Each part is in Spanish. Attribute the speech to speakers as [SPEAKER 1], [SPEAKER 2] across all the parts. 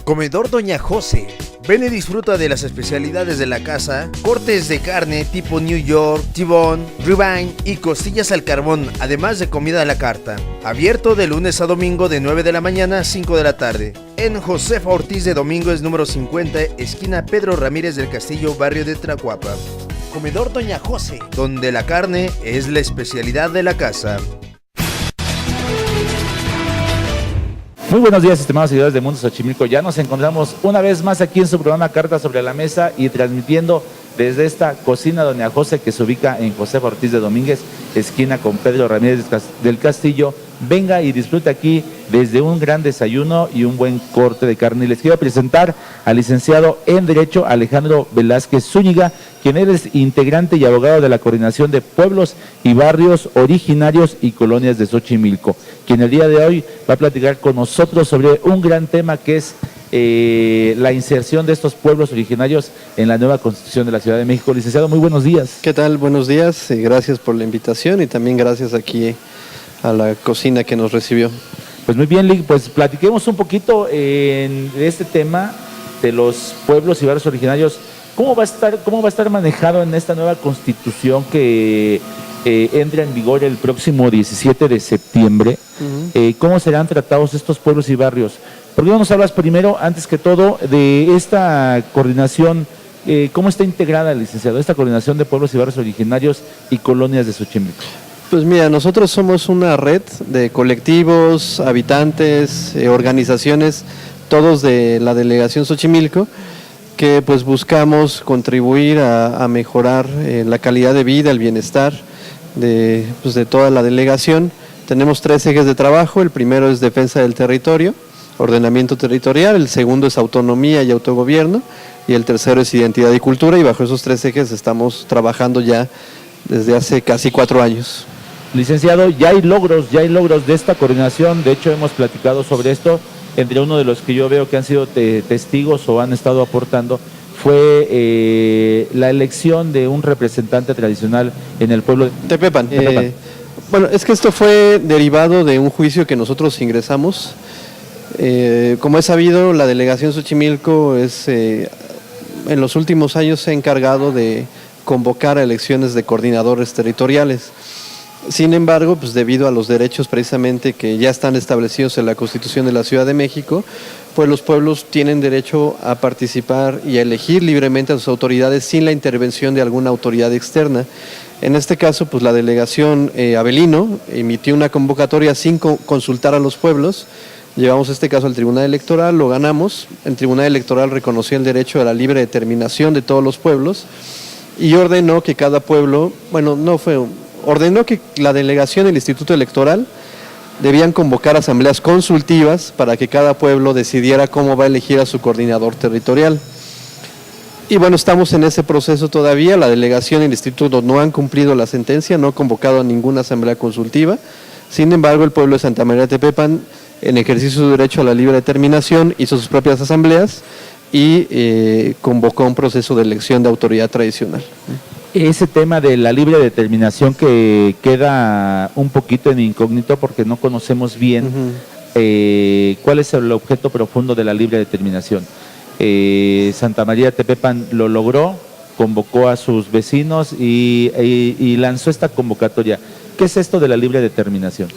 [SPEAKER 1] Comedor Doña José. Ven y disfruta de las especialidades de la casa, cortes de carne tipo New York, T-bone, ribeye y costillas al carbón, además de comida a la carta. Abierto de lunes a domingo de 9 de la mañana a 5 de la tarde. En Josefa Ortiz de Domínguez número 50, esquina Pedro Ramírez del Castillo, barrio de Tlacuapa. Comedor Doña José, donde la carne es la especialidad de la casa.
[SPEAKER 2] Muy buenos días, estimados seguidores de Mundo Xochimilco. Ya nos encontramos una vez más aquí en su programa Carta sobre la Mesa y transmitiendo desde esta cocina Doña José que se ubica en Josefa Ortiz de Domínguez, esquina con Pedro Ramírez del Castillo. Venga y disfrute aquí desde un gran desayuno y un buen corte de carne. Y les quiero presentar al licenciado en Derecho Alejandro Velázquez Zúñiga, quien es integrante y abogado de la Coordinación de Pueblos y Barrios Originarios y Colonias de Xochimilco, quien el día de hoy va a platicar con nosotros sobre un gran tema que es la inserción de estos pueblos originarios en la nueva Constitución de la Ciudad de México. Licenciado, muy buenos días.
[SPEAKER 3] ¿Qué tal? Buenos días, gracias por la invitación y también gracias aquí a la cocina que nos recibió.
[SPEAKER 2] Pues muy bien, Lig, pues platiquemos un poquito de este tema de los pueblos y barrios originarios. ¿Cómo va a estar manejado en esta nueva Constitución que entra en vigor el próximo 17 de septiembre? ¿Cómo serán tratados estos pueblos y barrios? ¿Por qué no nos hablas primero, antes que todo, de esta coordinación? ¿Cómo está integrada, licenciado, esta coordinación de pueblos y barrios originarios y colonias de Xochimilco?
[SPEAKER 3] Pues mira, nosotros somos una red de colectivos, habitantes, organizaciones, todos de la delegación Xochimilco, que pues buscamos contribuir a mejorar la calidad de vida, el bienestar de toda la delegación. Tenemos 3 ejes de trabajo. El primero es defensa del territorio, ordenamiento territorial, el segundo es autonomía y autogobierno, y el tercero es identidad y cultura, y bajo esos 3 ejes estamos trabajando ya desde hace casi 4 años.
[SPEAKER 2] Licenciado, ya hay logros de esta coordinación. De hecho, hemos platicado sobre esto. Entre uno de los que yo veo que han sido testigos o han estado aportando fue la elección de un representante tradicional en el pueblo de
[SPEAKER 3] Tepepan. Bueno, es que esto fue derivado de un juicio que nosotros ingresamos. Como es sabido, la delegación Xochimilco en los últimos años se ha encargado de convocar a elecciones de coordinadores territoriales. Sin embargo, pues debido a los derechos precisamente que ya están establecidos en la Constitución de la Ciudad de México, pues los pueblos tienen derecho a participar y a elegir libremente a sus autoridades sin la intervención de alguna autoridad externa. En este caso, pues la delegación Avelino emitió una convocatoria sin consultar a los pueblos. Llevamos este caso al Tribunal Electoral, lo ganamos. El Tribunal Electoral reconoció el derecho a la libre determinación de todos los pueblos y ordenó que cada pueblo, ordenó que la delegación y el Instituto Electoral debían convocar asambleas consultivas para que cada pueblo decidiera cómo va a elegir a su coordinador territorial. Y bueno, estamos en ese proceso todavía. La delegación y el instituto no han cumplido la sentencia, no han convocado a ninguna asamblea consultiva. Sin embargo, el pueblo de Santa María de Tepepan, en ejercicio de su derecho a la libre determinación, hizo sus propias asambleas y convocó un proceso de elección de autoridad tradicional.
[SPEAKER 2] Ese tema de la libre determinación que queda un poquito en incógnito porque no conocemos bien cuál es el objeto profundo de la libre determinación. Santa María de Tepepan lo logró, convocó a sus vecinos y lanzó esta convocatoria. ¿Qué es esto de la libre determinación?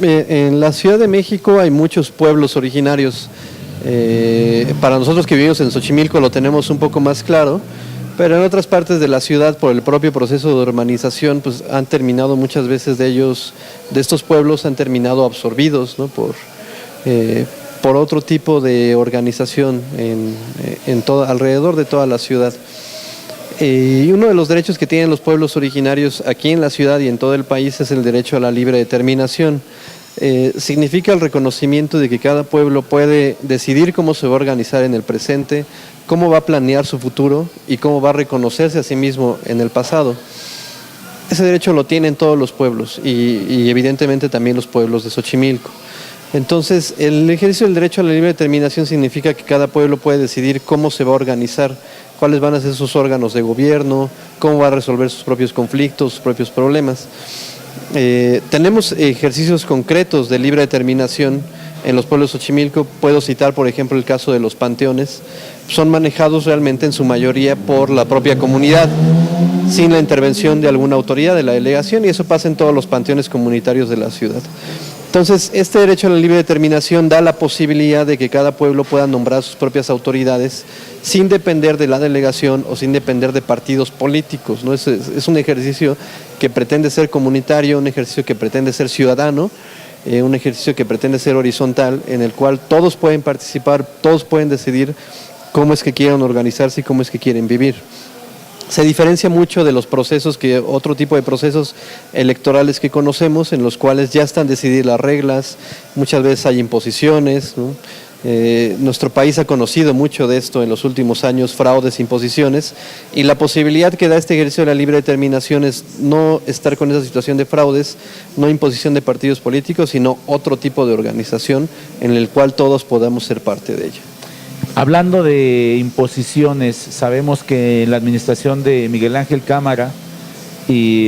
[SPEAKER 3] En la Ciudad de México hay muchos pueblos originarios. Para nosotros que vivimos en Xochimilco lo tenemos un poco más claro, pero en otras partes de la ciudad, por el propio proceso de urbanización, pues han terminado muchas veces de estos pueblos han terminado absorbidos, ¿no? por otro tipo de organización alrededor de toda la ciudad. Y uno de los derechos que tienen los pueblos originarios aquí en la ciudad y en todo el país es el derecho a la libre determinación. Significa el reconocimiento de que cada pueblo puede decidir cómo se va a organizar en el presente, cómo va a planear su futuro y cómo va a reconocerse a sí mismo en el pasado. Ese derecho lo tienen todos los pueblos y evidentemente también los pueblos de Xochimilco. Entonces, el ejercicio del derecho a la libre determinación significa que cada pueblo puede decidir cómo se va a organizar, cuáles van a ser sus órganos de gobierno, cómo va a resolver sus propios conflictos, sus propios problemas. Tenemos ejercicios concretos de libre determinación en los pueblos de Xochimilco. Puedo citar, por ejemplo, el caso de los panteones. Son manejados realmente en su mayoría por la propia comunidad, sin la intervención de alguna autoridad de la delegación, y eso pasa en todos los panteones comunitarios de la ciudad. Entonces, este derecho a la libre determinación da la posibilidad de que cada pueblo pueda nombrar sus propias autoridades sin depender de la delegación o sin depender de partidos políticos, ¿no? Es un ejercicio que pretende ser comunitario, un ejercicio que pretende ser ciudadano, un ejercicio que pretende ser horizontal, en el cual todos pueden participar, todos pueden decidir cómo es que quieren organizarse y cómo es que quieren vivir. Se diferencia mucho de los procesos, otro tipo de procesos electorales que conocemos, en los cuales ya están decididas las reglas, muchas veces hay imposiciones, ¿no? Nuestro país ha conocido mucho de esto en los últimos años, fraudes, imposiciones, y la posibilidad que da este ejercicio de la libre determinación es no estar con esa situación de fraudes, no imposición de partidos políticos, sino otro tipo de organización en el cual todos podamos ser parte de ella.
[SPEAKER 2] Hablando de imposiciones, sabemos que en la administración de Miguel Ángel Cámara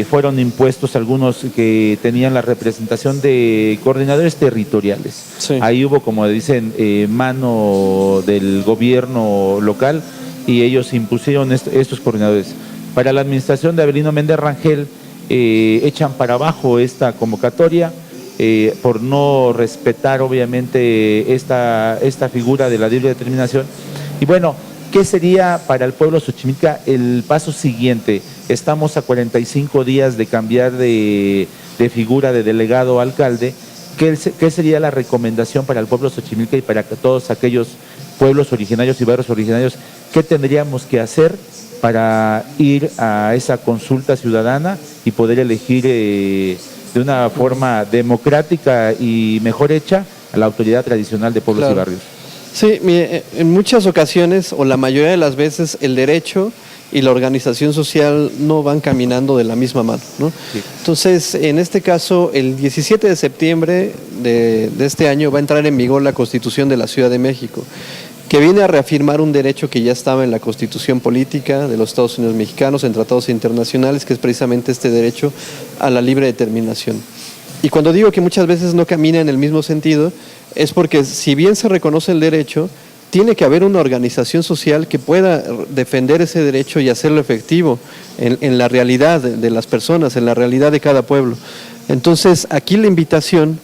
[SPEAKER 2] fueron impuestos algunos que tenían la representación de coordinadores territoriales.
[SPEAKER 3] Sí.
[SPEAKER 2] Ahí hubo, como dicen, mano del gobierno local y ellos impusieron estos coordinadores. Para la administración de Avelino Méndez Rangel echan para abajo esta convocatoria por no respetar obviamente esta figura de la libre determinación. Y bueno, ¿qué sería para el pueblo xochimilca el paso siguiente? Estamos a 45 días de cambiar de figura de delegado a alcalde. ¿Qué sería la recomendación para el pueblo xochimilca y para todos aquellos pueblos originarios y barrios originarios? ¿Qué tendríamos que hacer para ir a esa consulta ciudadana y poder elegir de una forma democrática y mejor hecha a la autoridad tradicional de pueblos y barrios?
[SPEAKER 3] Sí, mire, en muchas ocasiones, o la mayoría de las veces, el derecho y la organización social no van caminando de la misma mano, ¿no? Sí. Entonces, en este caso, el 17 de septiembre de este año va a entrar en vigor la Constitución de la Ciudad de México, que viene a reafirmar un derecho que ya estaba en la Constitución Política de los Estados Unidos Mexicanos, en tratados internacionales, que es precisamente este derecho a la libre determinación. Y cuando digo que muchas veces no camina en el mismo sentido, es porque si bien se reconoce el derecho, tiene que haber una organización social que pueda defender ese derecho y hacerlo efectivo en la realidad de las personas, en la realidad de cada pueblo. Entonces, aquí la invitación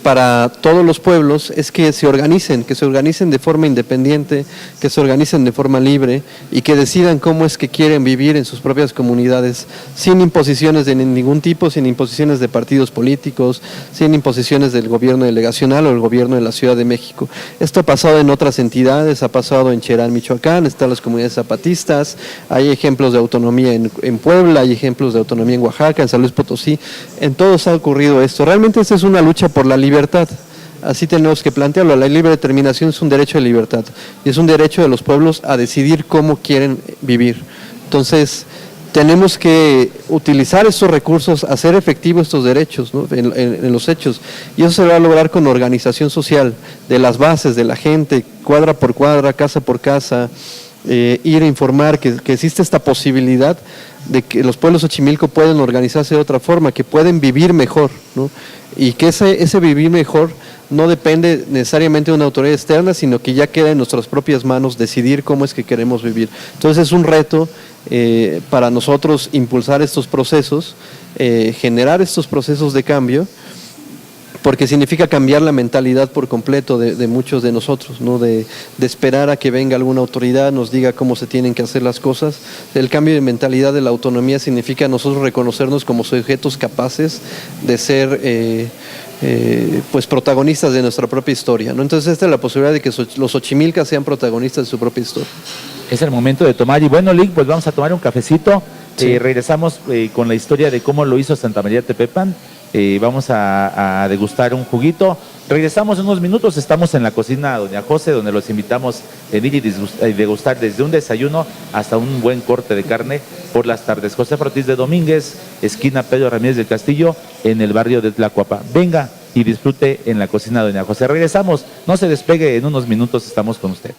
[SPEAKER 3] para todos los pueblos es que se organicen de forma independiente, que se organicen de forma libre y que decidan cómo es que quieren vivir en sus propias comunidades, sin imposiciones de ningún tipo, sin imposiciones de partidos políticos, sin imposiciones del gobierno delegacional o el gobierno de la Ciudad de México. Esto ha pasado en otras entidades, ha pasado en Cherán, Michoacán, están las comunidades zapatistas, hay ejemplos de autonomía en Puebla, hay ejemplos de autonomía en Oaxaca, en San Luis Potosí, en todos ha ocurrido esto. Realmente esta es una lucha por la libertad. Así tenemos que plantearlo. La libre determinación es un derecho de libertad y es un derecho de los pueblos a decidir cómo quieren vivir. Entonces, tenemos que utilizar estos recursos, hacer efectivos estos derechos, ¿no? en los hechos, y eso se va a lograr con organización social, de las bases, de la gente, cuadra por cuadra, casa por casa, ir a informar que existe esta posibilidad de que los pueblos Xochimilco pueden organizarse de otra forma, que pueden vivir mejor, ¿no? Y que ese vivir mejor no depende necesariamente de una autoridad externa, sino que ya queda en nuestras propias manos decidir cómo es que queremos vivir. Entonces es un reto para nosotros impulsar estos procesos, generar estos procesos de cambio, porque significa cambiar la mentalidad por completo de muchos de nosotros, ¿no? De esperar a que venga alguna autoridad, nos diga cómo se tienen que hacer las cosas. El cambio de mentalidad de la autonomía significa nosotros reconocernos como sujetos capaces de ser pues protagonistas de nuestra propia historia, ¿no? Entonces esta es la posibilidad de que los xochimilcas sean protagonistas de su propia historia. Es
[SPEAKER 2] el momento de tomar, y bueno, Lick, pues vamos a tomar un cafecito. Sí. Regresamos con la historia de cómo lo hizo Santa María Tepepan. Vamos a degustar un juguito. Regresamos en unos minutos, estamos en la cocina Doña José, donde los invitamos a venir y degustar desde un desayuno hasta un buen corte de carne por las tardes. José Ortiz de Domínguez, esquina Pedro Ramírez del Castillo, en el barrio de Tlacuapa. Venga y disfrute en la cocina Doña José. Regresamos, no se despegue, en unos minutos estamos con usted.